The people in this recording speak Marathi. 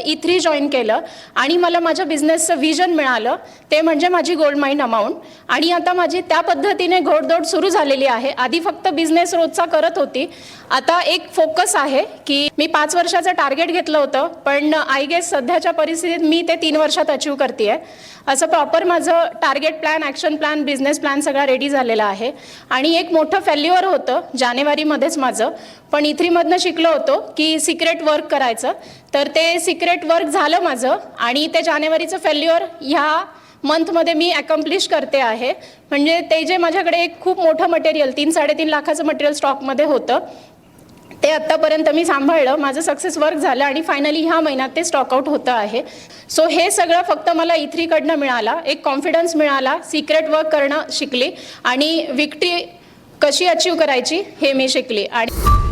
E3 जॉईन केलं आणि मला माझ्या बिझनेसचं व्हिजन मिळालं, ते म्हणजे माझी गोल्ड माइन अमाऊंट. आणि आता माझी त्या पद्धतीने घोडदौड सुरू झालेली आहे. आधी फक्त बिझनेस रोजचा करत होती, आता एक फोकस आहे की मी 5 वर्षाचं टार्गेट घेतलं होतं, पण आय गेस सध्याच्या परिस्थितीत मी ते 3 वर्षात अचीव करते आहे. असं प्रॉपर माझं target plan, action plan, business plan सगळा रेडी झालेला आहे. आणि एक मोठं फेल्युअर होतं जानेवारीमध्येच माझं, पण E3 मधनं शिकलो होतो की सिक्रेट वर्क करायचं. तर ते सिक्रेट वर्क झालं माझं आणि ते जानेवारीचं फेल्युअर ह्या मंथमध्ये मी अकम्प्लिश करते आहे. म्हणजे ते जे माझ्याकडे एक खूप मोठं मटेरियल 3-3.5 लाखाचं मटेरियल स्टॉकमध्ये होतं, ते आत्तापर्यंत मी सांभाळलं, माझं सक्सेस वर्क झालं आणि फायनली ह्या महिन्यात ते स्टॉक आउट होतं आहे. सो हे सगळं फक्त मला E3 कडनं मिळाला, एक कॉन्फिडन्स मिळाला, सिक्रेट वर्क करणं शिकली आणि विक्ट्री कशी अचीव करायची हे मी शिकली. आणि